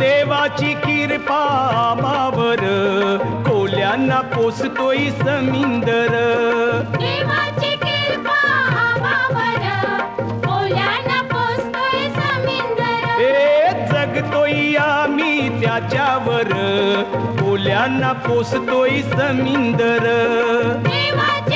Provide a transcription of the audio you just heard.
देवाची कृपा आम्हावर कोल्यांना पोसतोय समिंदर. देवाची कृपा आम्हावर कोल्यांना पोसतोय समिंदर. हे जगतोय आम्ही त्याच्यावर कोल्यांना पोसतोय समिंदर. देवाची